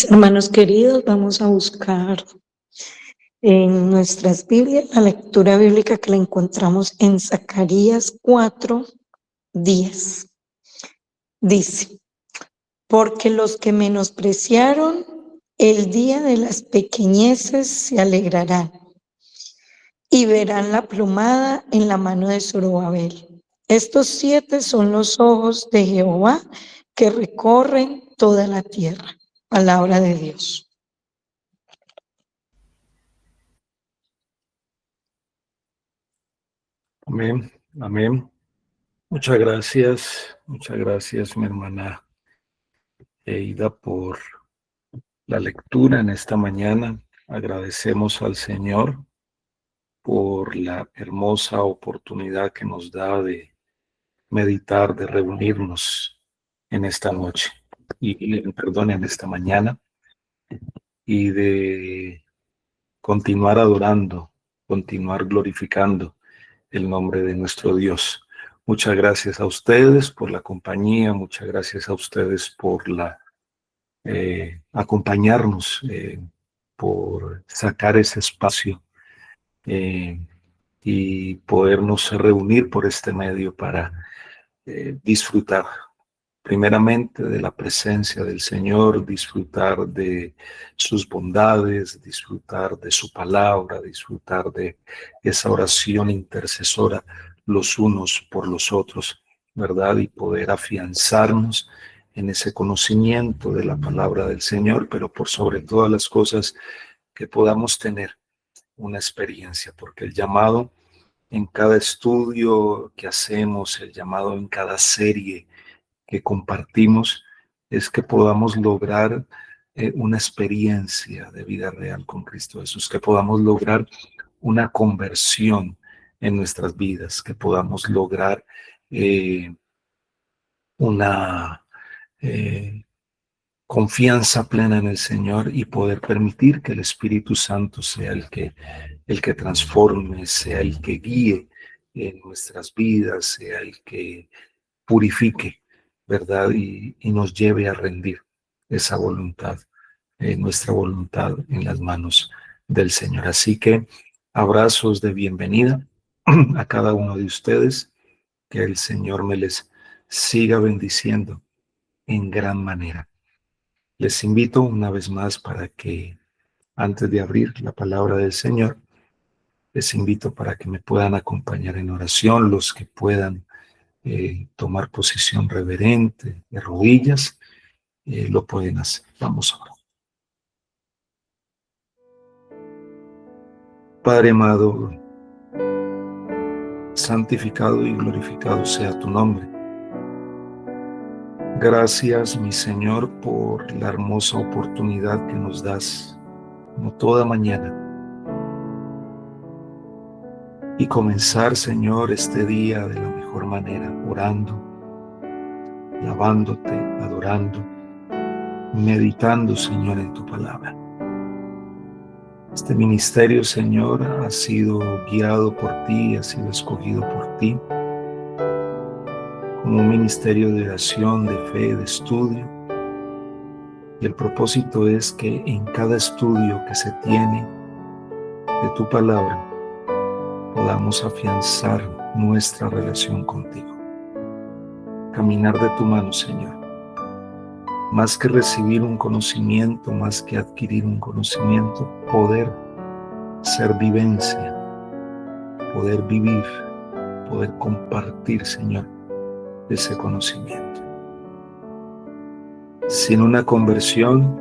Mis hermanos queridos, vamos a buscar en nuestras Biblias la lectura bíblica que la encontramos en Zacarías 4:10. Dice: porque los que menospreciaron el día de las pequeñeces se alegrarán y verán la plumada en la mano de Zorobabel. Estos 7 son los ojos de Jehová que recorren toda la tierra. Palabra de Dios. Amén, amén. Muchas gracias, mi hermana Eida, por la lectura en esta mañana. Agradecemos al Señor por la hermosa oportunidad que nos da de meditar, de reunirnos en esta noche, en esta mañana, y de continuar adorando, continuar glorificando el nombre de nuestro Dios. Muchas gracias a ustedes por la compañía, muchas gracias a ustedes por acompañarnos, por sacar ese espacio y podernos reunir por este medio para disfrutar primeramente de la presencia del Señor, disfrutar de sus bondades, disfrutar de su palabra, disfrutar de esa oración intercesora los unos por los otros, ¿verdad? Y poder afianzarnos en ese conocimiento de la palabra del Señor, pero por sobre todas las cosas que podamos tener una experiencia, porque el llamado en cada estudio que hacemos, el llamado en cada serie que compartimos, es que podamos lograr una experiencia de vida real con Cristo Jesús, que podamos lograr una conversión en nuestras vidas, que podamos lograr una confianza plena en el Señor y poder permitir que el Espíritu Santo sea el que transforme, sea el que guíe en nuestras vidas, sea el que purifique, ¿verdad? Y nos lleve a rendir esa voluntad, nuestra voluntad en las manos del Señor. Así que abrazos de bienvenida a cada uno de ustedes, que el Señor me les siga bendiciendo en gran manera. Les invito una vez más para que, antes de abrir la palabra del Señor, les invito para que me puedan acompañar en oración, los que puedan tomar posición reverente de rodillas, lo pueden hacer. Vamos a orar. Padre amado, santificado y glorificado sea tu nombre. Gracias, mi Señor, por la hermosa oportunidad que nos das, como toda mañana, y comenzar, Señor, este día de la mejor manera, orando, alabándote, adorando, meditando, Señor, en tu palabra. Este ministerio, Señor, ha sido guiado por ti, ha sido escogido por ti, como un ministerio de oración, de fe, de estudio. Y el propósito es que en cada estudio que se tiene de tu palabra, podamos afianzar nuestra relación contigo. Caminar de tu mano, Señor. Más que recibir un conocimiento, más que adquirir un conocimiento, poder ser vivencia, poder vivir, poder compartir, Señor, ese conocimiento. Sin una conversión,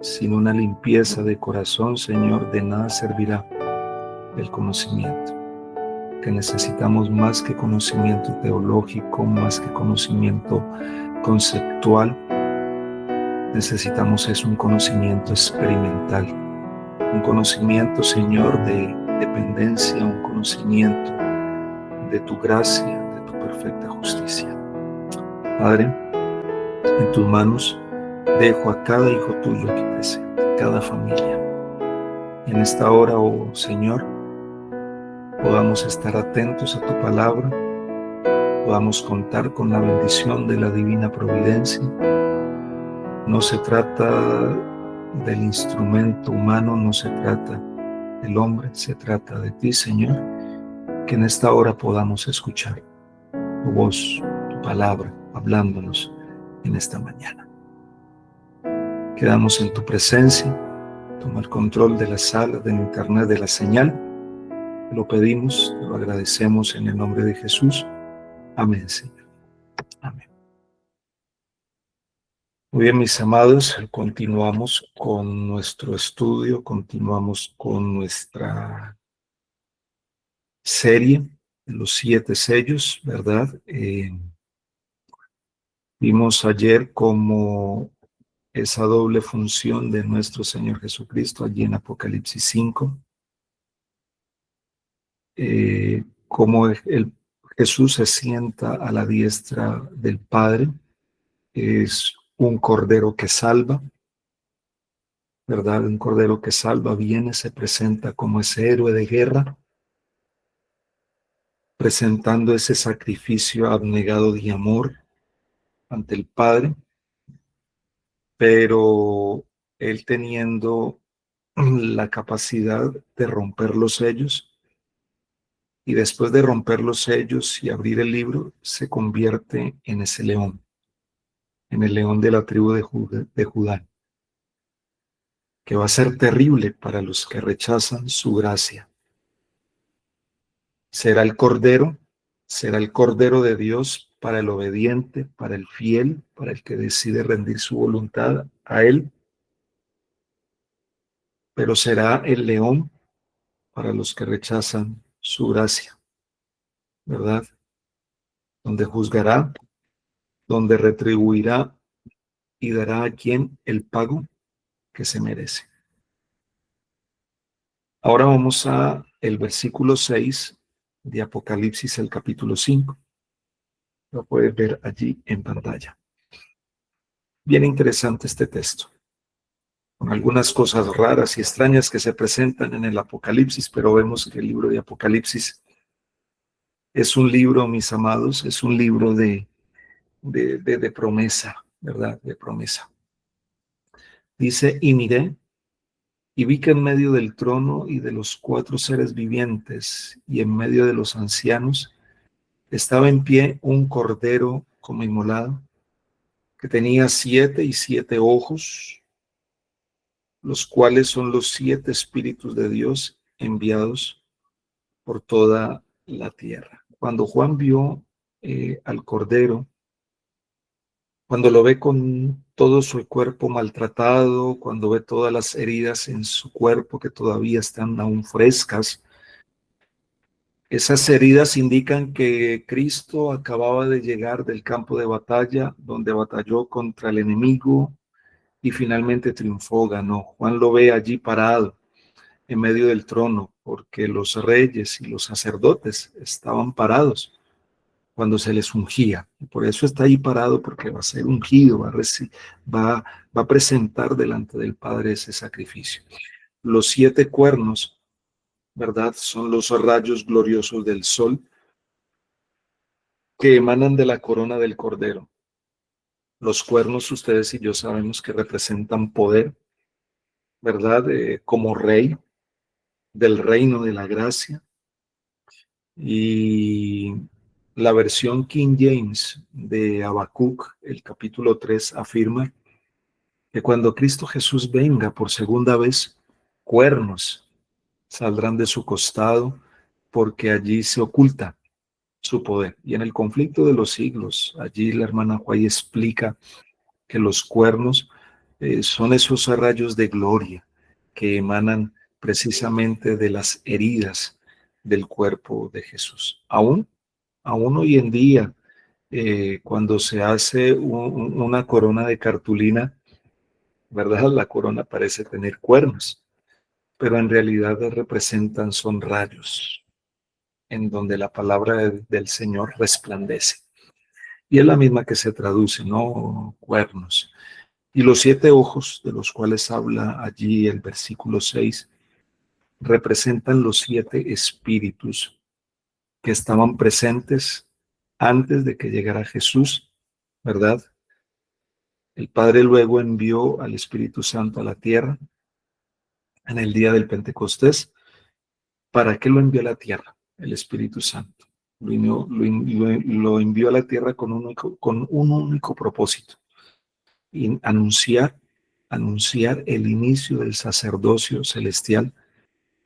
sin una limpieza de corazón, Señor, de nada servirá el conocimiento. Que necesitamos más que conocimiento teológico, más que conocimiento conceptual, necesitamos un conocimiento experimental, un conocimiento, Señor, de dependencia, un conocimiento de tu gracia, de tu perfecta justicia. Padre, en tus manos dejo a cada hijo tuyo aquí presente, cada familia. En esta hora, oh Señor, podamos estar atentos a tu palabra, podamos contar con la bendición de la divina providencia No se trata del instrumento humano, no se trata del hombre, se trata de ti, Señor, que en esta hora podamos escuchar tu voz, tu palabra, hablándonos en esta mañana. Quedamos en tu presencia, toma el control de la sala, del internet, de la señal. Te lo pedimos, te lo agradecemos en el nombre de Jesús. Amén, Señor. Amén. Muy bien, mis amados, continuamos con nuestro estudio, continuamos con nuestra serie, los 7 sellos, ¿verdad? Vimos ayer cómo esa doble función de nuestro Señor Jesucristo allí en Apocalipsis 5, cómo Jesús se sienta a la diestra del Padre, es un cordero que salva, ¿verdad? Un cordero que salva, viene, se presenta como ese héroe de guerra, presentando ese sacrificio abnegado de amor ante el Padre, pero él teniendo la capacidad de romper los sellos, y después de romper los sellos y abrir el libro, se convierte en ese león, en el león de la tribu de Judá, que va a ser terrible para los que rechazan su gracia. Será el cordero de Dios para el obediente, para el fiel, para el que decide rendir su voluntad a Él, pero será el león para los que rechazan su gracia, ¿verdad? Donde juzgará, donde retribuirá y dará a quien el pago que se merece. Ahora vamos a el versículo 6 de Apocalipsis, el capítulo 5. Lo puedes ver allí en pantalla. Bien interesante este texto, con algunas cosas raras y extrañas que se presentan en el Apocalipsis, pero vemos que el libro de Apocalipsis es un libro, mis amados, es un libro de promesa, ¿verdad? De promesa. Dice, y miré, y vi que en medio del trono y de los 4 seres vivientes y en medio de los ancianos estaba en pie un cordero como inmolado, que tenía 7 y 7 ojos, los cuales son los 7 espíritus de Dios enviados por toda la tierra. Cuando Juan vio al cordero, cuando lo ve con todo su cuerpo maltratado, cuando ve todas las heridas en su cuerpo que todavía están aún frescas, esas heridas indican que Cristo acababa de llegar del campo de batalla, donde batalló contra el enemigo y finalmente triunfó, ganó. Juan lo ve allí parado en medio del trono, porque los reyes y los sacerdotes estaban parados cuando se les ungía. Y por eso está ahí parado, porque va a ser ungido, va a presentar delante del Padre ese sacrificio. Los 7 cuernos, ¿verdad? Son los rayos gloriosos del sol que emanan de la corona del Cordero. Los cuernos, ustedes y yo sabemos que representan poder, ¿verdad? Como rey del reino de la gracia. Y la versión King James de Habacuc, el capítulo 3, afirma que cuando Cristo Jesús venga por segunda vez, cuernos saldrán de su costado, porque allí se oculta su poder. Y en el conflicto de los siglos, allí la hermana Huay explica que los cuernos son esos rayos de gloria que emanan precisamente de las heridas del cuerpo de Jesús. Aún hoy en día, cuando se hace una corona de cartulina, ¿verdad? La corona parece tener cuernos, pero en realidad son rayos en donde la palabra del Señor resplandece. Y es la misma que se traduce, ¿no? Cuernos. Y los 7 ojos de los cuales habla allí el versículo 6 representan los 7 espíritus que estaban presentes antes de que llegara Jesús, ¿verdad? El Padre luego envió al Espíritu Santo a la tierra en el día del Pentecostés. ¿Para qué lo envió a la tierra el Espíritu Santo? Lo envió a la tierra con un único propósito: y anunciar el inicio del sacerdocio celestial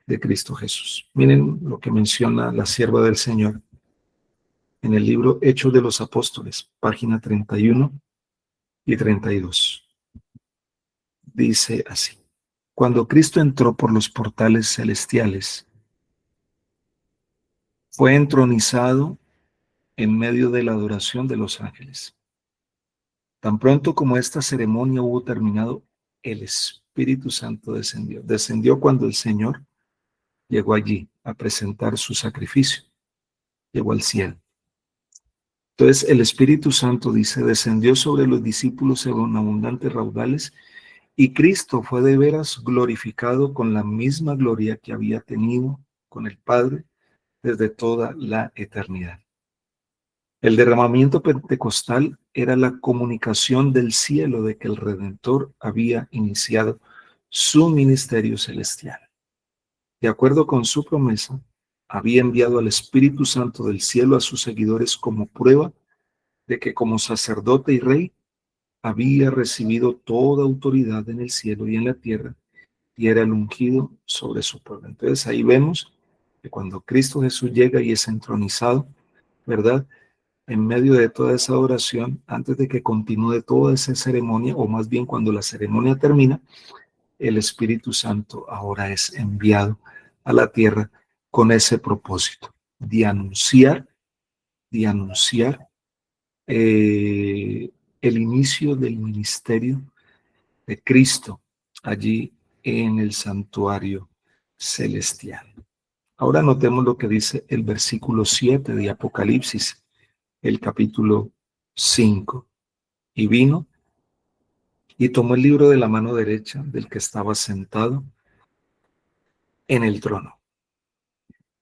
de Cristo Jesús. Miren lo que menciona la sierva del Señor en el libro Hechos de los Apóstoles, página 31 y 32. Dice así: cuando Cristo entró por los portales celestiales, fue entronizado en medio de la adoración de los ángeles. Tan pronto como esta ceremonia hubo terminado, el Espíritu Santo descendió. Descendió cuando el Señor llegó allí a presentar su sacrificio. Llegó al cielo. Entonces el Espíritu Santo, dice, descendió sobre los discípulos en abundantes raudales, y Cristo fue de veras glorificado con la misma gloria que había tenido con el Padre desde toda la eternidad. El derramamiento pentecostal era la comunicación del cielo de que el Redentor había iniciado su ministerio celestial. De acuerdo con su promesa, había enviado al Espíritu Santo del cielo a sus seguidores como prueba de que como sacerdote y rey había recibido toda autoridad en el cielo y en la tierra, y era el ungido sobre su pueblo. Entonces ahí vemos que cuando Cristo Jesús llega y es entronizado, ¿verdad?, en medio de toda esa oración, antes de que continúe toda esa ceremonia, o más bien cuando la ceremonia termina, el Espíritu Santo ahora es enviado a la tierra con ese propósito de anunciar el inicio del ministerio de Cristo allí en el santuario celestial. Ahora notemos lo que dice el versículo 7 de Apocalipsis, el capítulo 5. Y vino y tomó el libro de la mano derecha del que estaba sentado en el trono.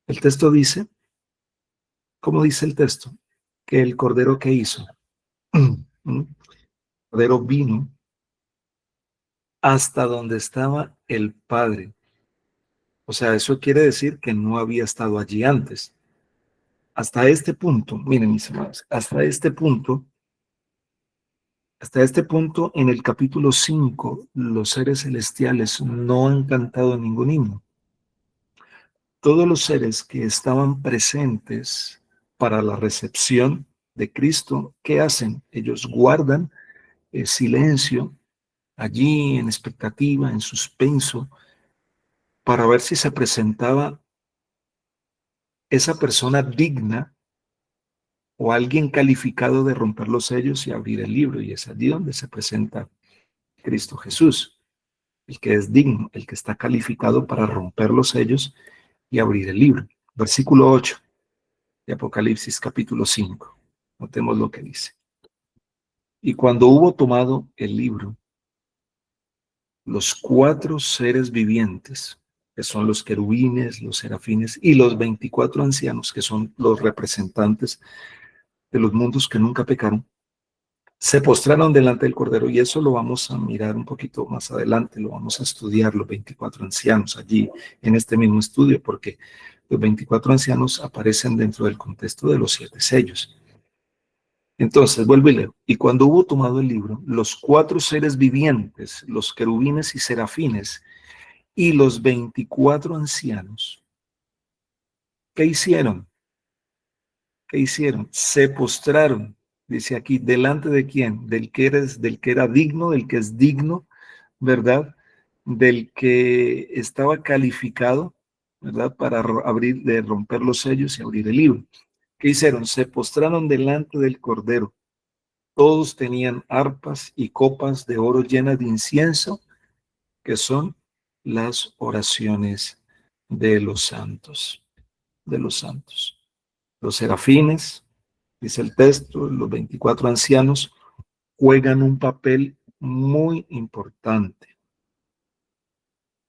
El texto dice, ¿cómo dice el texto? Que el Cordero, ¿qué hizo? El Cordero vino hasta donde estaba el Padre. O sea, eso quiere decir que no había estado allí antes. Hasta este punto, miren mis hermanos, hasta este punto en el capítulo 5, los seres celestiales no han cantado ningún himno. Todos los seres que estaban presentes para la recepción de Cristo, ¿qué hacen? Ellos guardan silencio allí en expectativa, en suspenso, para ver si se presentaba esa persona digna o alguien calificado de romper los sellos y abrir el libro. Y es allí donde se presenta Cristo Jesús, el que es digno, el que está calificado para romper los sellos y abrir el libro. Versículo 8 de Apocalipsis capítulo 5. Notemos lo que dice. Y cuando hubo tomado el libro, los 4 seres vivientes, que son los querubines, los serafines y los 24 ancianos, que son los representantes de los mundos que nunca pecaron, se postraron delante del Cordero, y eso lo vamos a mirar un poquito más adelante, lo vamos a estudiar, los 24 ancianos allí en este mismo estudio, porque los 24 ancianos aparecen dentro del contexto de los 7 sellos. Entonces, vuelvo y leo. Y cuando hubo tomado el libro, los 4 seres vivientes, los querubines y serafines, y los 24 ancianos, ¿qué hicieron? ¿Qué hicieron? Se postraron, dice aquí, ¿delante de quién? Del que era digno, del que es digno, ¿verdad? Del que estaba calificado, ¿verdad? Para romper los sellos y abrir el libro. ¿Qué hicieron? Se postraron delante del Cordero. Todos tenían arpas y copas de oro llenas de incienso, que son las oraciones de los santos, de los santos. Los serafines, dice el texto, los 24 ancianos juegan un papel muy importante.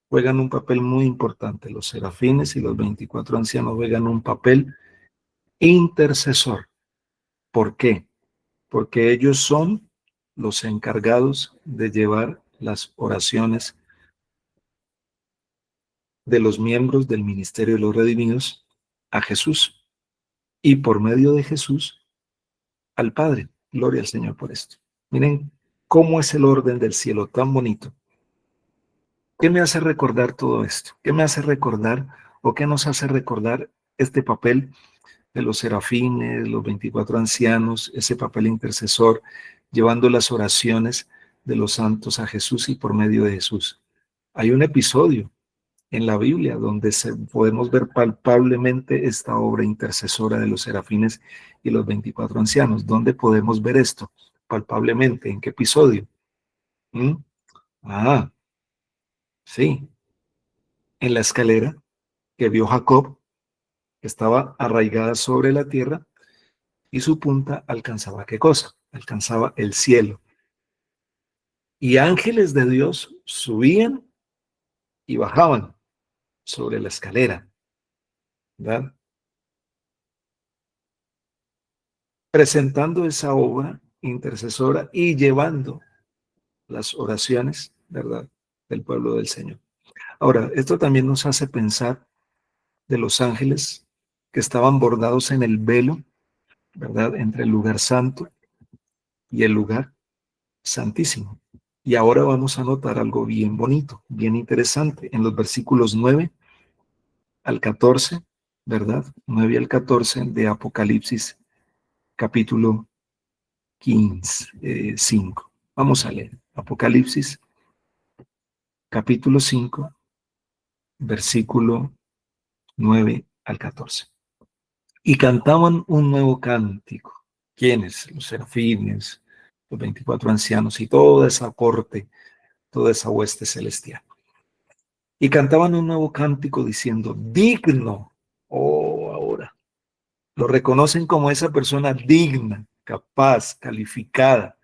Juegan un papel muy importante. Los serafines y los 24 ancianos juegan un papel intercesor. ¿Por qué? Porque ellos son los encargados de llevar las oraciones de los miembros del ministerio de los redimidos a Jesús y por medio de Jesús al Padre. Gloria al Señor por esto. Miren cómo es el orden del cielo tan bonito. ¿Qué me hace recordar todo esto? ¿Qué me hace recordar o qué nos hace recordar este papel de los serafines, los 24 ancianos, ese papel intercesor, llevando las oraciones de los santos a Jesús y por medio de Jesús? Hay un episodio en la Biblia donde podemos ver palpablemente esta obra intercesora de los serafines y los 24 ancianos. ¿Dónde podemos ver esto? Palpablemente. ¿En qué episodio? ¿Mm? Ah, sí, en la escalera que vio Jacob, que estaba arraigada sobre la tierra y su punta alcanzaba ¿qué cosa? Alcanzaba el cielo. Y ángeles de Dios subían y bajaban sobre la escalera, ¿verdad? Presentando esa obra intercesora y llevando las oraciones, ¿verdad?, del pueblo del Señor. Ahora, esto también nos hace pensar de los ángeles que estaban bordados en el velo, ¿verdad?, entre el lugar santo y el lugar santísimo. Y ahora vamos a notar algo bien bonito, bien interesante, en los versículos 9 al 14, ¿verdad? 9 al 14 de Apocalipsis, capítulo 5. Vamos a leer. Apocalipsis, capítulo 5, versículo 9 al 14. Y cantaban un nuevo cántico. ¿Quiénes? Los serafines, los 24 ancianos y toda esa corte, toda esa hueste celestial. Y cantaban un nuevo cántico diciendo, digno, oh, ahora, lo reconocen como esa persona digna, capaz, calificada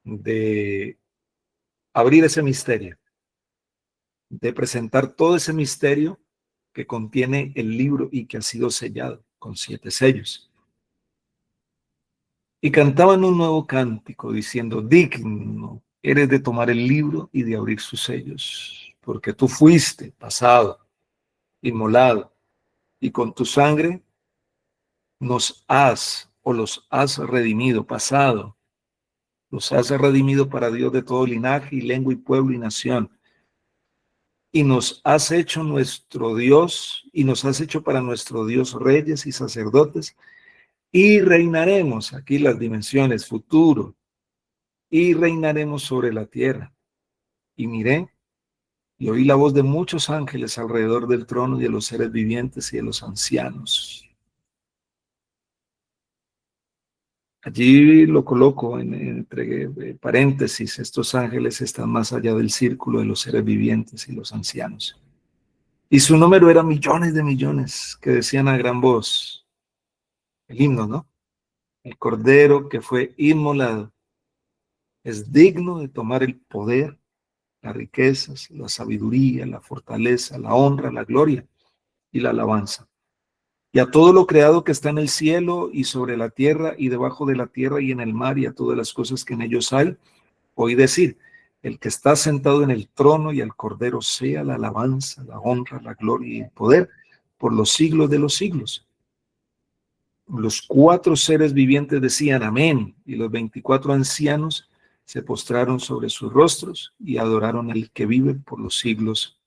de abrir ese misterio, de presentar todo ese misterio que contiene el libro y que ha sido sellado con 7 sellos. Y cantaban un nuevo cántico diciendo, digno eres de tomar el libro y de abrir sus sellos, porque tú fuiste pasado, inmolado, y con tu sangre nos has o los has redimido, pasado, los has redimido para Dios de todo linaje y lengua y pueblo y nación. Y nos has hecho nuestro Dios, y nos has hecho para nuestro Dios reyes y sacerdotes, y reinaremos, aquí las dimensiones, futuro, y reinaremos sobre la tierra. Y miré, y oí la voz de muchos ángeles alrededor del trono y de los seres vivientes y de los ancianos. Allí lo coloco entre paréntesis, estos ángeles están más allá del círculo de los seres vivientes y los ancianos. Y su número era millones de millones que decían a gran voz, el himno, ¿no? El cordero que fue inmolado es digno de tomar el poder, las riquezas, la sabiduría, la fortaleza, la honra, la gloria y la alabanza. Y a todo lo creado que está en el cielo y sobre la tierra y debajo de la tierra y en el mar y a todas las cosas que en ellos hay, oí decir, el que está sentado en el trono y al cordero sea la alabanza, la honra, la gloria y el poder por los siglos de los siglos. Los 4 seres vivientes decían amén, y los 24 ancianos se postraron sobre sus rostros y adoraron al que vive por los siglos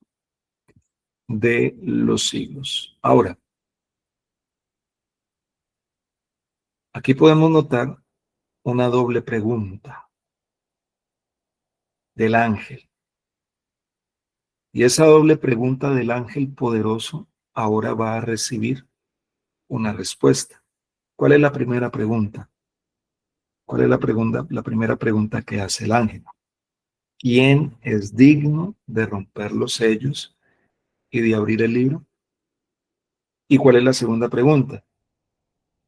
de los siglos. Ahora, aquí podemos notar una doble pregunta del ángel. Y esa doble pregunta del ángel poderoso ahora va a recibir una respuesta. ¿Cuál es la primera pregunta? ¿Cuál es la pregunta? La primera pregunta que hace el ángel. ¿Quién es digno de romper los sellos y de abrir el libro? ¿Y cuál es la segunda pregunta?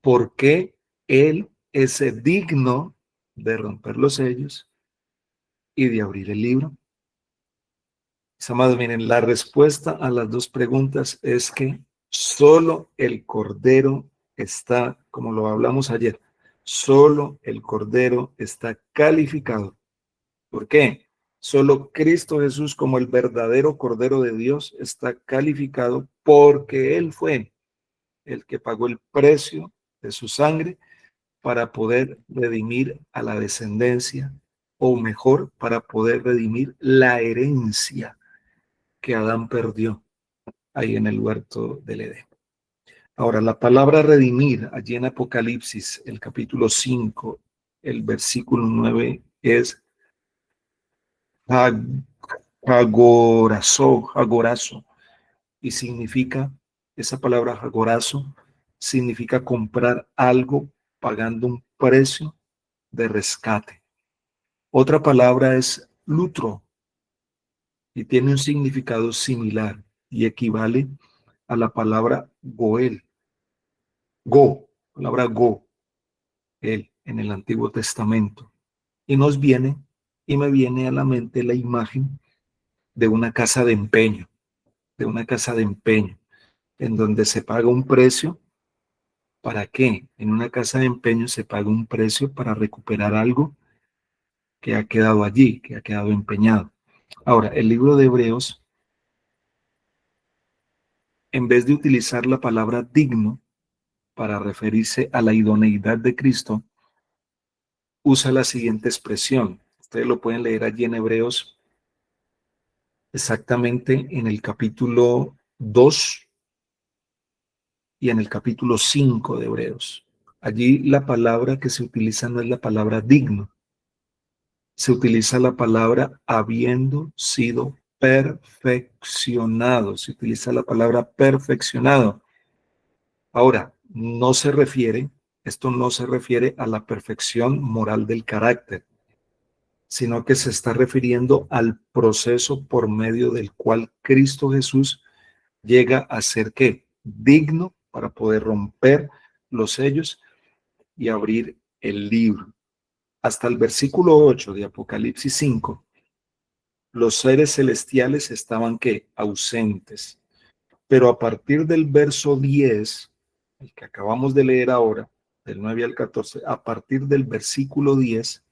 ¿Por qué él es digno de romper los sellos y de abrir el libro? Mis amados, miren, la respuesta a las dos preguntas es que solo el Cordero está, como lo hablamos ayer, Solo el Cordero está calificado. ¿Por qué? Solo Cristo Jesús, como el verdadero Cordero de Dios, está calificado porque Él fue el que pagó el precio de su sangre para poder redimir a la descendencia, o mejor, para poder redimir la herencia que Adán perdió ahí en el huerto del Edén. Ahora, la palabra redimir, allí en Apocalipsis, el capítulo 5, el versículo 9, es agorazo, y significa, esa palabra agorazo, significa comprar algo pagando un precio de rescate. Otra palabra es lutro, y tiene un significado similar y equivale a la palabra goel, palabra go, él, en el Antiguo Testamento. Y me viene a la mente la imagen de una casa de empeño, en donde se paga un precio. ¿Para qué? En una casa de empeño se paga un precio para recuperar algo que ha quedado allí, que ha quedado empeñado. Ahora, el libro de Hebreos, en vez de utilizar la palabra digno para referirse a la idoneidad de Cristo, usa la siguiente expresión. Ustedes lo pueden leer allí en Hebreos, exactamente en el capítulo 2 y en el capítulo 5 de Hebreos. Allí la palabra que se utiliza no es la palabra digno, se utiliza la palabra habiendo sido perfeccionado, se utiliza la palabra perfeccionado. Ahora, esto no se refiere a la perfección moral del carácter, sino que se está refiriendo al proceso por medio del cual Cristo Jesús llega a ser ¿qué? Digno para poder romper los sellos y abrir el libro. Hasta el versículo 8 de Apocalipsis 5, los seres celestiales estaban ¿qué? Ausentes. Pero a partir del verso 10, el que acabamos de leer ahora, del 9 al 14, a partir del versículo 10,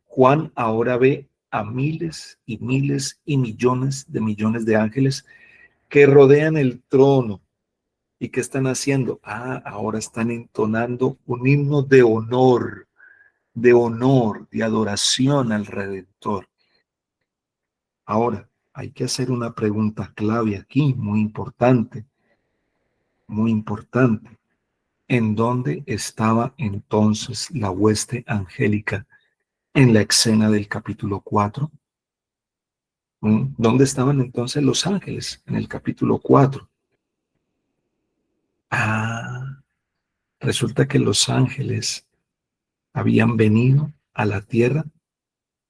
Juan ahora ve a miles y miles y millones de ángeles que rodean el trono. ¿Y qué están haciendo? Ahora están entonando un himno de adoración al Redentor. Ahora, hay que hacer una pregunta clave aquí, muy importante, muy importante. ¿En dónde estaba entonces la hueste angélica en la escena del capítulo 4? ¿Dónde estaban entonces los ángeles en el capítulo 4? Resulta que los ángeles habían venido a la tierra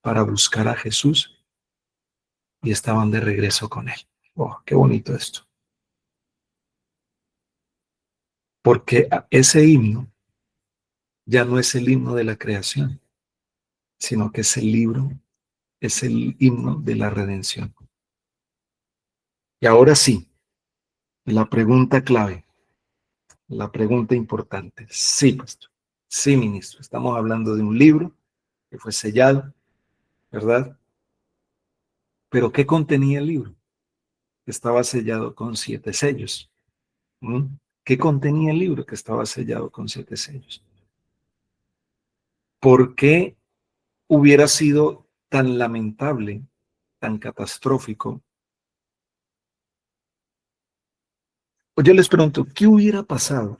para buscar a Jesús y estaban de regreso con él. Oh, qué bonito esto. Porque ese himno ya no es el himno de la creación, sino que es el himno de la redención. Y ahora sí, la pregunta clave, la pregunta importante. Sí, pastor. Sí, ministro. Estamos hablando de un libro que fue sellado, ¿verdad? Pero ¿qué contenía el libro? Estaba sellado con 7 sellos. ¿Qué contenía el libro que estaba sellado con 7 sellos? ¿Por qué hubiera sido tan lamentable, tan catastrófico? O yo les pregunto, ¿qué hubiera pasado?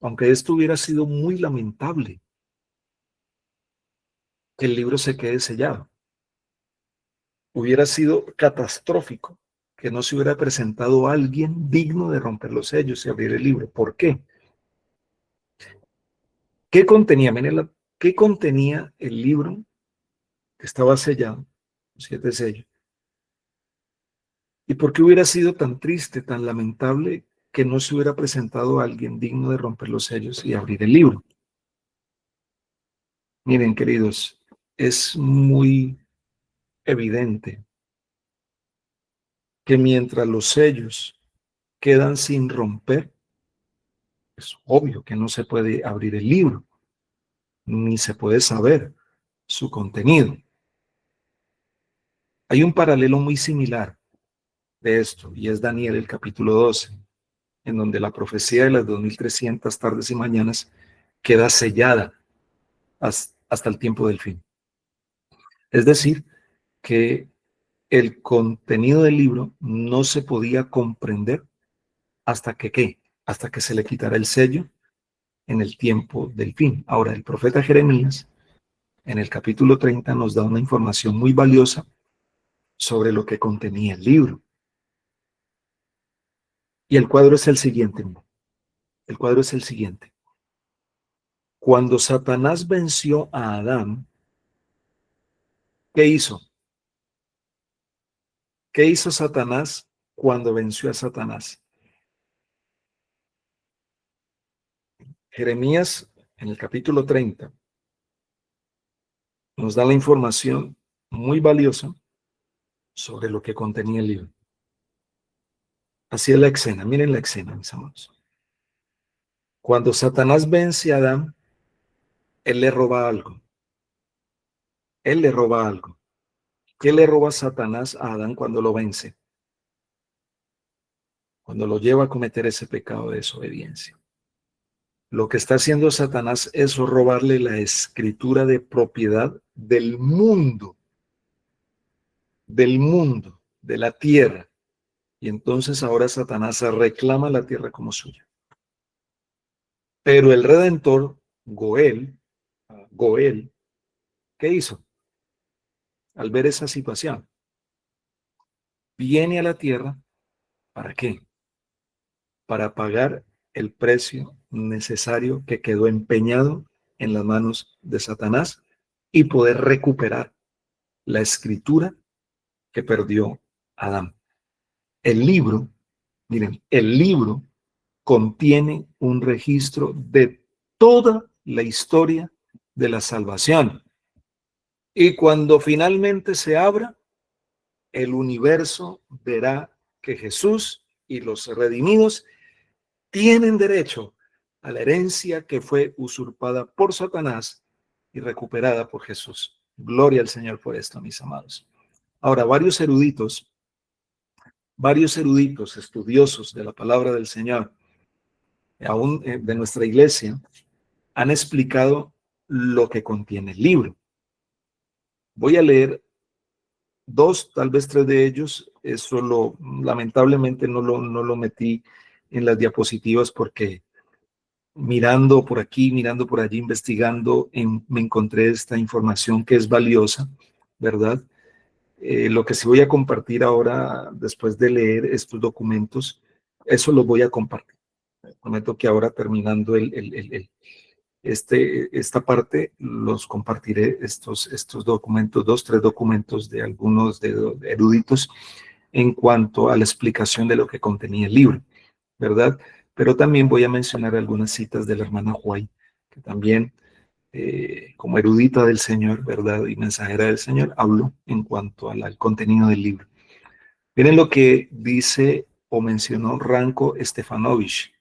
Aunque esto hubiera sido muy lamentable, que el libro se quede sellado. Hubiera sido catastrófico que no se hubiera presentado alguien digno de romper los sellos y abrir el libro. ¿Por qué? ¿Qué contenía? ¿Qué contenía el libro que estaba sellado? 7 sellos. ¿Y por qué hubiera sido tan triste, tan lamentable que no se hubiera presentado alguien digno de romper los sellos y abrir el libro? Miren, queridos, es muy evidente que mientras los sellos quedan sin romper, es obvio que no se puede abrir el libro. ni se puede saber su contenido. Hay un paralelo muy similar de esto, y es Daniel, el capítulo 12, en donde la profecía de las 2300 tardes y mañanas queda sellada hasta el tiempo del fin. Es decir, que el contenido del libro no se podía comprender hasta que, ¿qué? Hasta que se le quitara el sello en el tiempo del fin. Ahora, el profeta Jeremías, en el capítulo 30, nos da una información muy valiosa sobre lo que contenía el libro. Y el cuadro es el siguiente. El cuadro es el siguiente. Cuando Satanás venció a Adán, ¿qué hizo? ¿Qué hizo Satanás cuando venció a Satanás? Jeremías, en el capítulo 30, nos da la información muy valiosa sobre lo que contenía el libro. Así es la escena, miren la escena, mis amados. Cuando Satanás vence a Adán, él le roba algo. Él le roba algo. ¿Qué le roba Satanás a Adán cuando lo vence? Cuando lo lleva a cometer ese pecado de desobediencia. Lo que está haciendo Satanás es robarle la escritura de propiedad del mundo, de la tierra. Y entonces ahora Satanás reclama la tierra como suya. Pero el Redentor, Goel, ¿qué hizo? Al ver esa situación, viene a la tierra, ¿para qué? Para pagar el precio necesario que quedó empeñado en las manos de Satanás y poder recuperar la escritura que perdió Adán. El libro, miren, el libro contiene un registro de toda la historia de la salvación. Y cuando finalmente se abra, el universo verá que Jesús y los redimidos tienen derecho a la herencia que fue usurpada por Satanás y recuperada por Jesús. Gloria al Señor por esto, mis amados. Ahora, varios eruditos estudiosos de la palabra del Señor, aún de nuestra iglesia, han explicado lo que contiene el libro. Voy a leer dos, tal vez tres de ellos. Eso lamentablemente no lo metí en las diapositivas porque mirando por aquí, mirando por allí, investigando, me encontré esta información que es valiosa, ¿verdad? Lo que sí voy a compartir ahora, después de leer estos documentos, eso lo voy a compartir. Prometo que ahora terminando esta parte, los compartiré estos documentos, dos, tres documentos de algunos de eruditos en cuanto a la explicación de lo que contenía el libro, ¿verdad? Pero también voy a mencionar algunas citas de la hermana Huay, que también, como erudita del Señor, ¿verdad? Y mensajera del Señor, habló en cuanto al contenido del libro. Miren lo que dice o mencionó Ranko Stefanovich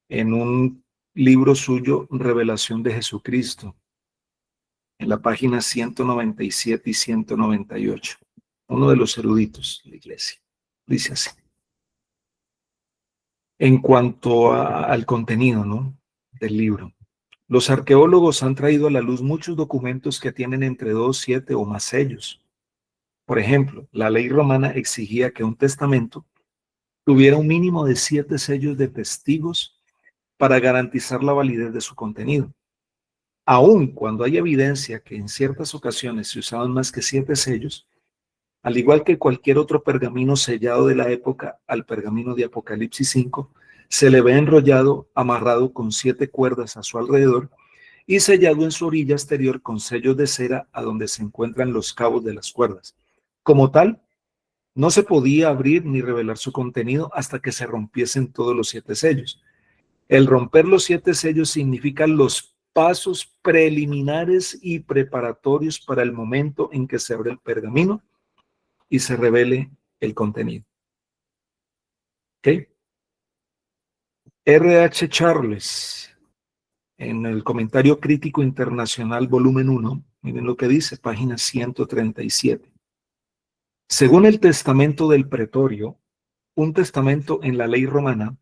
en un libro suyo, Revelación de Jesucristo, en la página 197 y 198, uno de los eruditos de la iglesia. Dice así. En cuanto al contenido, ¿no?, del libro, los arqueólogos han traído a la luz muchos documentos que tienen entre 2, 7 o más sellos. Por ejemplo, la ley romana exigía que un testamento tuviera un mínimo de 7 sellos de testigos para garantizar la validez de su contenido. Aun cuando hay evidencia que en ciertas ocasiones se usaban más que 7 sellos, al igual que cualquier otro pergamino sellado de la época, al pergamino de Apocalipsis 5, se le ve enrollado, amarrado con 7 cuerdas a su alrededor y sellado en su orilla exterior con sellos de cera a donde se encuentran los cabos de las cuerdas. Como tal, no se podía abrir ni revelar su contenido hasta que se rompiesen todos los 7 sellos. El romper los 7 sellos significa los pasos preliminares y preparatorios para el momento en que se abre el pergamino y se revele el contenido. ¿Ok? R.H. Charles, En el Comentario Crítico Internacional, volumen 1, miren lo que dice, página 137. Según el testamento del pretorio, un testamento en la ley romana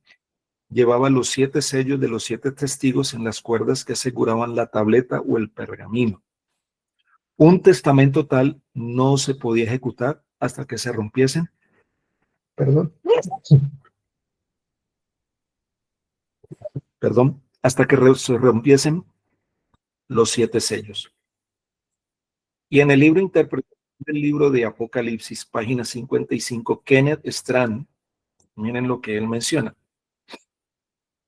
llevaba los 7 sellos de los 7 testigos en las cuerdas que aseguraban la tableta o el pergamino. Un testamento tal no se podía ejecutar hasta que se rompiesen, hasta que se rompiesen los 7 sellos. Y en el libro Interpretación del libro de Apocalipsis, página 55, Kenneth Strand, miren lo que él menciona.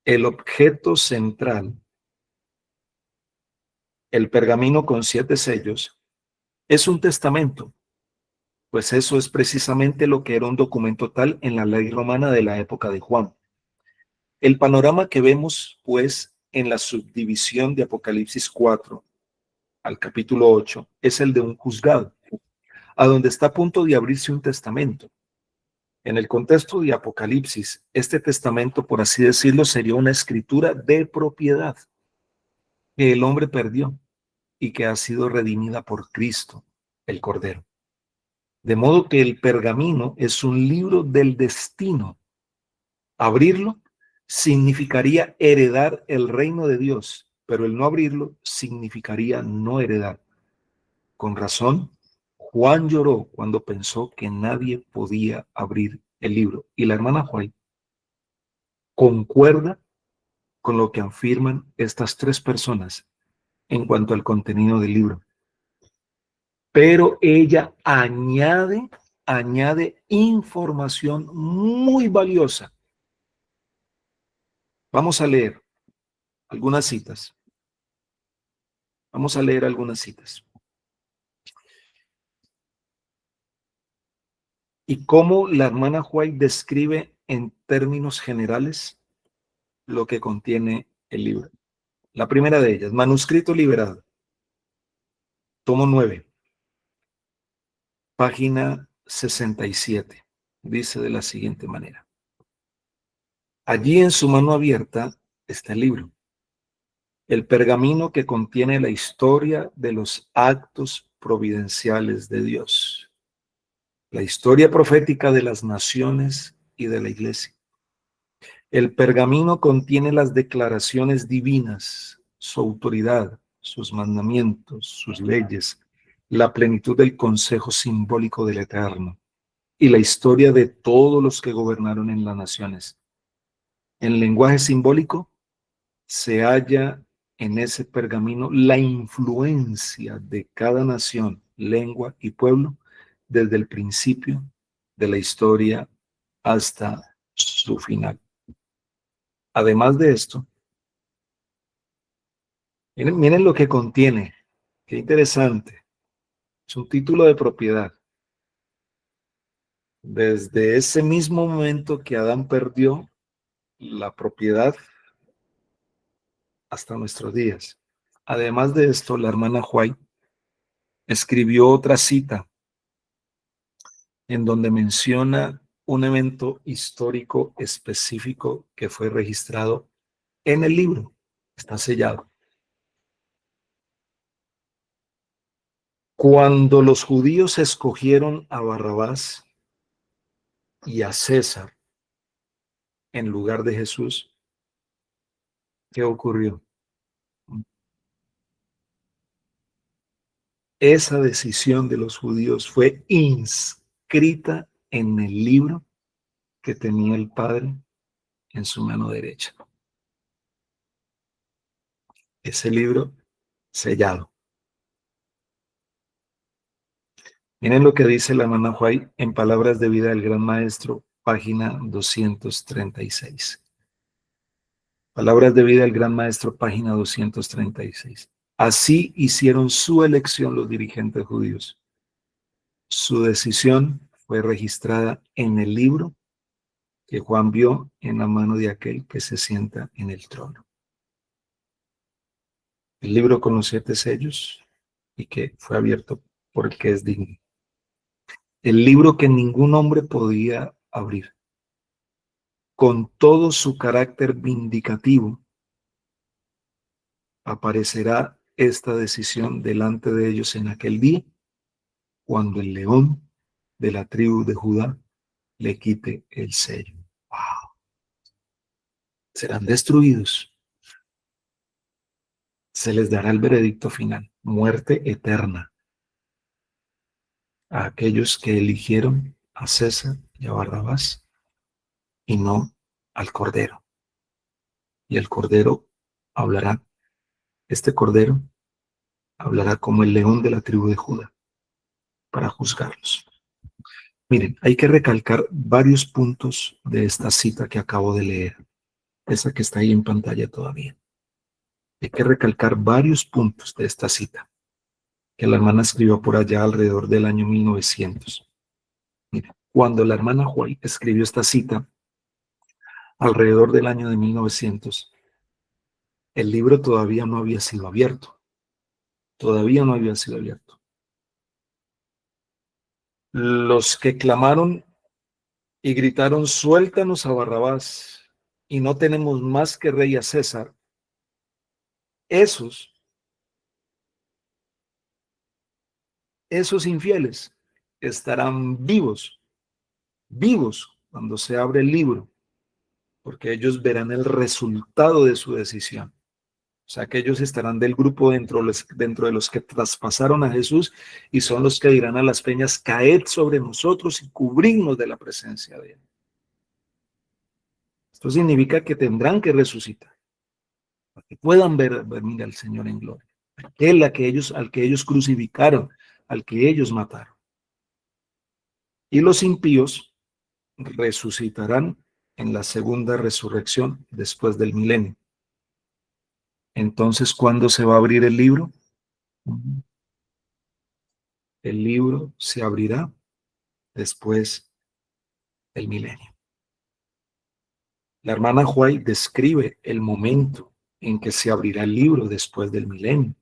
El objeto central, el pergamino con 7 sellos, es un testamento, pues eso es precisamente lo que era un documento tal en la ley romana de la época de Juan. El panorama que vemos, pues, en la subdivisión de Apocalipsis 4 al capítulo 8 es el de un juzgado, a donde está a punto de abrirse un testamento. En el contexto de Apocalipsis, este testamento, por así decirlo, sería una escritura de propiedad que el hombre perdió y que ha sido redimida por Cristo, el Cordero. De modo que el pergamino es un libro del destino. Abrirlo significaría heredar el reino de Dios, pero el no abrirlo significaría no heredar. Con razón, Juan lloró cuando pensó que nadie podía abrir el libro. Y la hermana White concuerda con lo que afirman estas 3 personas en cuanto al contenido del libro. Pero ella añade información muy valiosa. Vamos a leer algunas citas. Vamos a leer algunas citas. Y cómo la hermana White describe en términos generales lo que contiene el libro. La primera de ellas, manuscrito liberado, tomo 9, página 67. Dice de la siguiente manera. Allí en su mano abierta está el libro, el pergamino que contiene la historia de los actos providenciales de Dios, la historia profética de las naciones y de la iglesia. El pergamino contiene las declaraciones divinas, su autoridad, sus mandamientos, sus leyes, la plenitud del consejo simbólico del Eterno y la historia de todos los que gobernaron en las naciones. En lenguaje simbólico se halla en ese pergamino la influencia de cada nación, lengua y pueblo desde el principio de la historia hasta su final. Además de esto, miren lo que contiene. Qué interesante. Es un título de propiedad. Desde ese mismo momento que Adán perdió la propiedad hasta nuestros días. Además de esto, la hermana White escribió otra cita en donde menciona un evento histórico específico que fue registrado en el libro. Está sellado. Cuando los judíos escogieron a Barrabás y a César en lugar de Jesús, ¿qué ocurrió? Esa decisión de los judíos fue inscrita en el libro que tenía el Padre en su mano derecha. Ese libro sellado. Miren lo que dice la hermana White en Palabras de Vida del Gran Maestro, página 236. Palabras de Vida del Gran Maestro, página 236. Así hicieron su elección los dirigentes judíos. Su decisión fue registrada en el libro que Juan vio en la mano de aquel que se sienta en el trono. El libro con los 7 sellos y que fue abierto porque es digno. El libro que ningún hombre podía abrir. Con todo su carácter vindicativo, aparecerá esta decisión delante de ellos en aquel día, cuando el león de la tribu de Judá le quite el sello. ¡Wow! Serán destruidos. Se les dará el veredicto final, muerte eterna, a aquellos que eligieron a César y a Barrabás y no al Cordero. Y el Cordero hablará, este Cordero hablará como el león de la tribu de Judá para juzgarlos. Miren, hay que recalcar varios puntos de esta cita que acabo de leer, esa que está ahí en pantalla todavía. Hay que recalcar varios puntos de esta cita que la hermana escribió por allá alrededor del año 1900. Miren, cuando la hermana White escribió esta cita alrededor del año de 1900, el libro todavía no había sido abierto. Todavía no había sido abierto. Los que clamaron y gritaron, suéltanos a Barrabás y no tenemos más que rey a César, esos infieles estarán vivos cuando se abre el libro, porque ellos verán el resultado de su decisión. O sea, que ellos estarán del grupo dentro de los que traspasaron a Jesús y son los que dirán a las peñas, caed sobre nosotros y cubridnos de la presencia de Él. Esto significa que tendrán que resucitar, para que puedan venir al Señor en gloria. Aquel al que ellos crucificaron, al que ellos mataron. Y los impíos resucitarán en la segunda resurrección después del milenio. Entonces, ¿cuándo se va a abrir el libro? El libro se abrirá después del milenio. La hermana White describe el momento en que se abrirá el libro después del milenio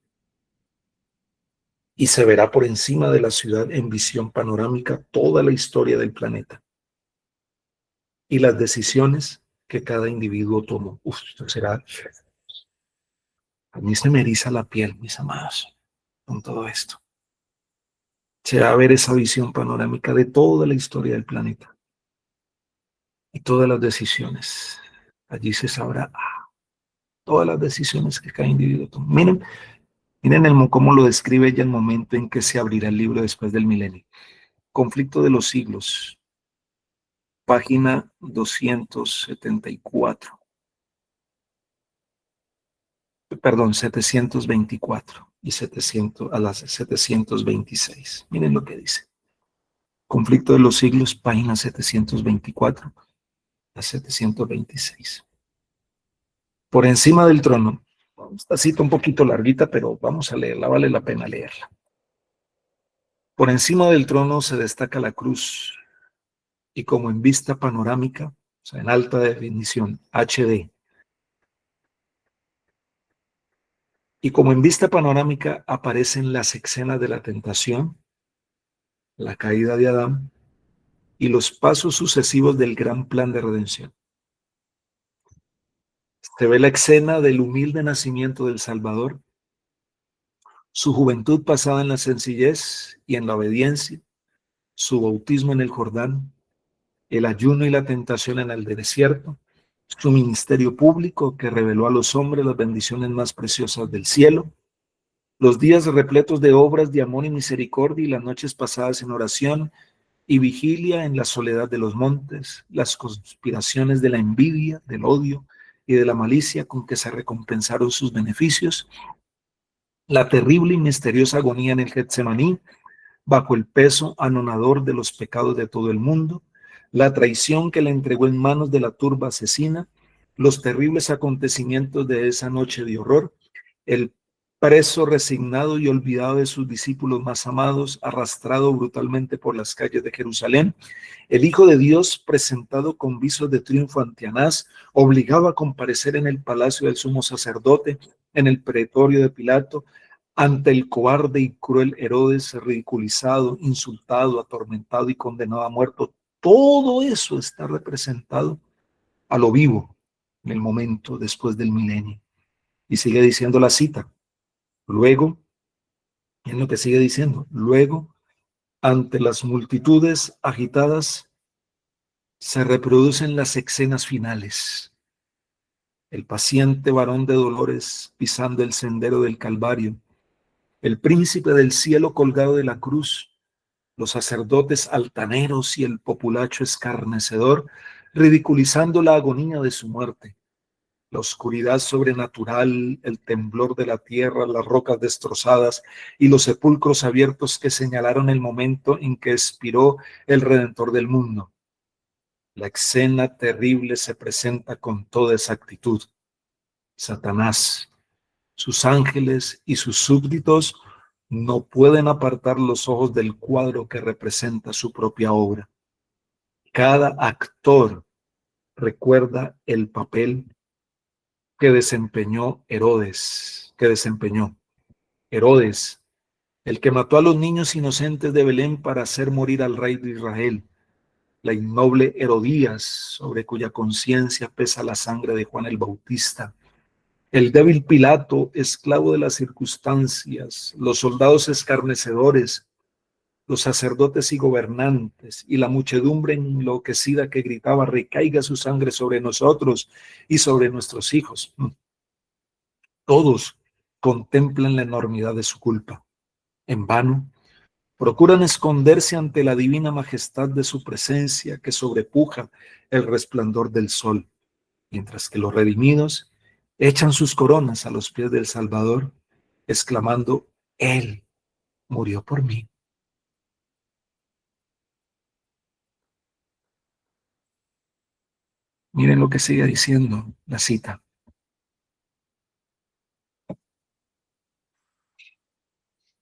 y se verá por encima de la ciudad en visión panorámica toda la historia del planeta y las decisiones que cada individuo tomó. Esto será... A mí se me eriza la piel, mis amados, con todo esto. Se va a ver esa visión panorámica de toda la historia del planeta y todas las decisiones. Allí se sabrá todas las decisiones que cada individuo toma. Miren cómo lo describe ella el momento en que se abrirá el libro después del milenio. Conflicto de los siglos, página 274. Perdón, 724 y 700 a las 726. Miren lo que dice. Conflicto de los siglos, página 724 a 726. Por encima del trono, esta cita un poquito larguita, pero vamos a leerla, vale la pena leerla. Por encima del trono se destaca la cruz y como en vista panorámica, o sea, en alta definición, HD, y como en vista panorámica aparecen las escenas de la tentación, la caída de Adán y los pasos sucesivos del gran plan de redención. Se ve la escena del humilde nacimiento del Salvador, su juventud pasada en la sencillez y en la obediencia, su bautismo en el Jordán, el ayuno y la tentación en el desierto, su ministerio público que reveló a los hombres las bendiciones más preciosas del cielo, los días repletos de obras de amor y misericordia y las noches pasadas en oración y vigilia en la soledad de los montes, las conspiraciones de la envidia, del odio y de la malicia con que se recompensaron sus beneficios, la terrible y misteriosa agonía en el Getsemaní, bajo el peso anonador de los pecados de todo el mundo, la traición que le entregó en manos de la turba asesina, los terribles acontecimientos de esa noche de horror, el preso resignado y olvidado de sus discípulos más amados, arrastrado brutalmente por las calles de Jerusalén, el Hijo de Dios presentado con visos de triunfo ante Anás, obligado a comparecer en el palacio del sumo sacerdote, en el pretorio de Pilato, ante el cobarde y cruel Herodes, ridiculizado, insultado, atormentado y condenado a muerte. Todo eso está representado a lo vivo en el momento después del milenio. Y sigue diciendo la cita. Luego, es lo que sigue diciendo. Luego, ante las multitudes agitadas, se reproducen las escenas finales. El paciente varón de dolores pisando el sendero del Calvario, el príncipe del cielo colgado de la cruz, los sacerdotes altaneros y el populacho escarnecedor, ridiculizando la agonía de su muerte, la oscuridad sobrenatural, el temblor de la tierra, las rocas destrozadas y los sepulcros abiertos que señalaron el momento en que expiró el Redentor del mundo. La escena terrible se presenta con toda exactitud. Satanás, sus ángeles y sus súbditos no pueden apartar los ojos del cuadro que representa su propia obra. Cada actor recuerda el papel que desempeñó Herodes, el que mató a los niños inocentes de Belén para hacer morir al rey de Israel, la innoble Herodías, sobre cuya conciencia pesa la sangre de Juan el Bautista, el débil Pilato, esclavo de las circunstancias, los soldados escarnecedores, los sacerdotes y gobernantes, y la muchedumbre enloquecida que gritaba: recaiga su sangre sobre nosotros y sobre nuestros hijos. Todos contemplan la enormidad de su culpa. En vano, procuran esconderse ante la divina majestad de su presencia que sobrepuja el resplandor del sol, mientras que los redimidos echan sus coronas a los pies del Salvador, exclamando: Él murió por mí. Miren lo que sigue diciendo la cita.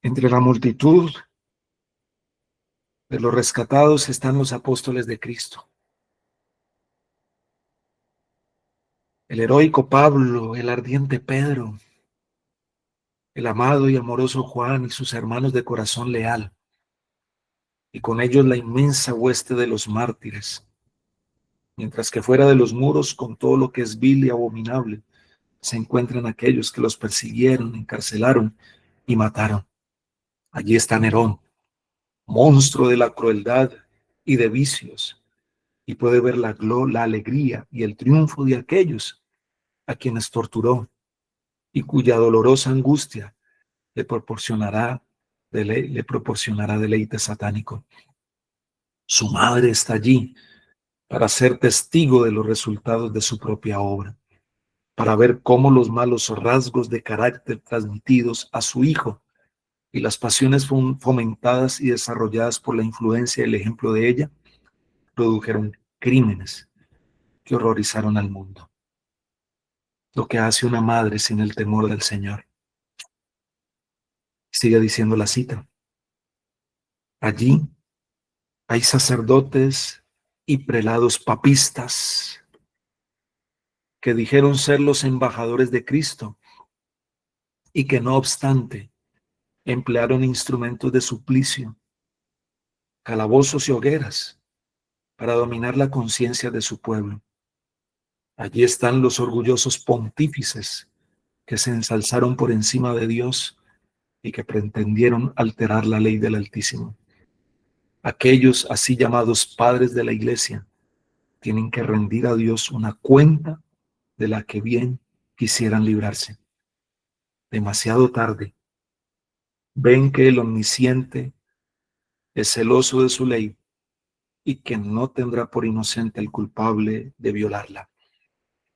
Entre la multitud de los rescatados están los apóstoles de Cristo. El heroico Pablo, el ardiente Pedro, el amado y amoroso Juan y sus hermanos de corazón leal, y con ellos la inmensa hueste de los mártires, mientras que fuera de los muros, con todo lo que es vil y abominable, se encuentran aquellos que los persiguieron, encarcelaron y mataron. Allí está Nerón, monstruo de la crueldad y de vicios, y puede ver la alegría y el triunfo de aquellos a quienes torturó y cuya dolorosa angustia le proporcionará deleite satánico. Su madre está allí para ser testigo de los resultados de su propia obra, para ver cómo los malos rasgos de carácter transmitidos a su hijo y las pasiones fomentadas y desarrolladas por la influencia y el ejemplo de ella produjeron crímenes que horrorizaron al mundo. Lo que hace una madre sin el temor del Señor. Sigue diciendo la cita. Allí hay sacerdotes y prelados papistas que dijeron ser los embajadores de Cristo y que no obstante emplearon instrumentos de suplicio, calabozos y hogueras para dominar la conciencia de su pueblo. Allí están los orgullosos pontífices que se ensalzaron por encima de Dios y que pretendieron alterar la ley del Altísimo. Aquellos así llamados padres de la Iglesia tienen que rendir a Dios una cuenta de la que bien quisieran librarse. Demasiado tarde, ven que el Omnisciente es celoso de su ley y que no tendrá por inocente al culpable de violarla.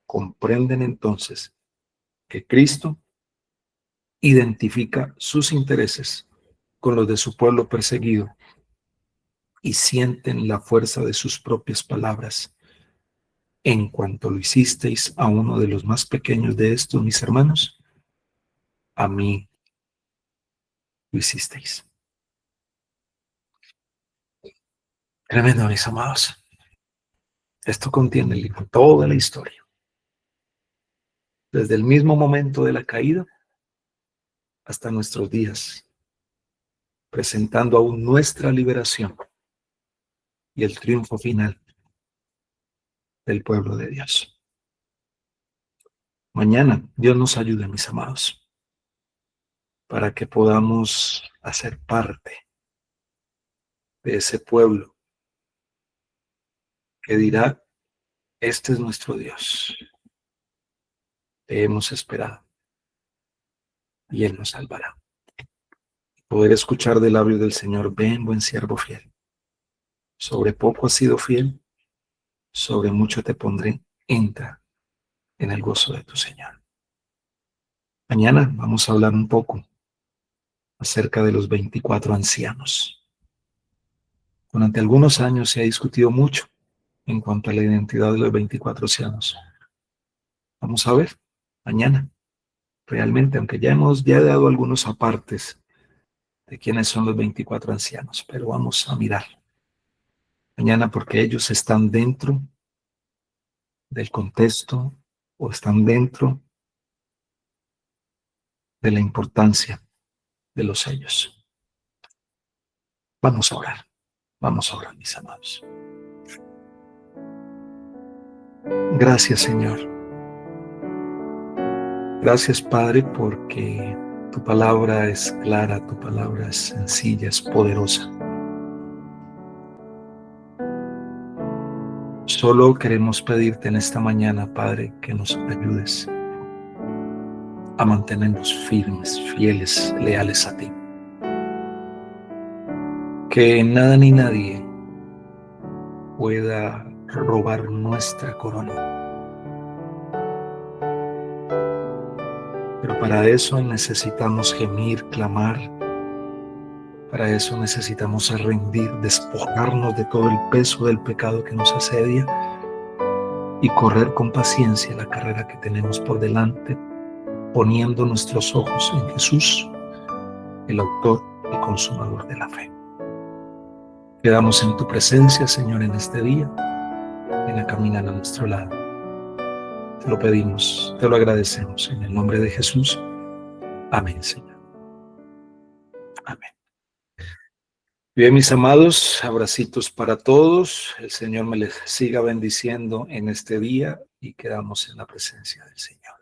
Comprenden entonces que Cristo identifica sus intereses con los de su pueblo perseguido y sienten la fuerza de sus propias palabras. En cuanto lo hicisteis a uno de los más pequeños de estos, mis hermanos, a mí lo hicisteis. Tremendo, mis amados. Esto contiene el libro, toda la historia. Desde el mismo momento de la caída hasta nuestros días, presentando aún nuestra liberación y el triunfo final del pueblo de Dios. Mañana, Dios nos ayude, mis amados, para que podamos hacer parte de ese pueblo que dirá, este es nuestro Dios, le hemos esperado y Él nos salvará. Poder escuchar del labio del Señor, ven, buen siervo fiel. Sobre poco has sido fiel, sobre mucho te pondré, entra en el gozo de tu Señor. Mañana vamos a hablar un poco acerca de los 24 ancianos. Durante algunos años se ha discutido mucho en cuanto a la identidad de los 24 ancianos. Vamos a ver mañana, realmente, aunque ya he dado algunos apartes de quiénes son los 24 ancianos, pero vamos a mirar mañana porque ellos están dentro del contexto o están dentro de la importancia de los sellos. Vamos a orar, mis amados. Gracias, Señor. Gracias, Padre, porque tu palabra es clara, tu palabra es sencilla, es poderosa. Solo queremos pedirte en esta mañana, Padre, que nos ayudes a mantenernos firmes, fieles, leales a ti. Que nada ni nadie pueda robar nuestra corona. Pero para eso necesitamos gemir, clamar. Para eso necesitamos rendir, despojarnos de todo el peso del pecado que nos asedia y correr con paciencia la carrera que tenemos por delante, poniendo nuestros ojos en Jesús, el autor y consumador de la fe. Quedamos en tu presencia, Señor, en este día. Ven a caminar a nuestro lado. Te lo pedimos, te lo agradecemos en el nombre de Jesús. Amén, Señor. Amén. Bien, mis amados, abracitos para todos. El Señor me les siga bendiciendo en este día y quedamos en la presencia del Señor.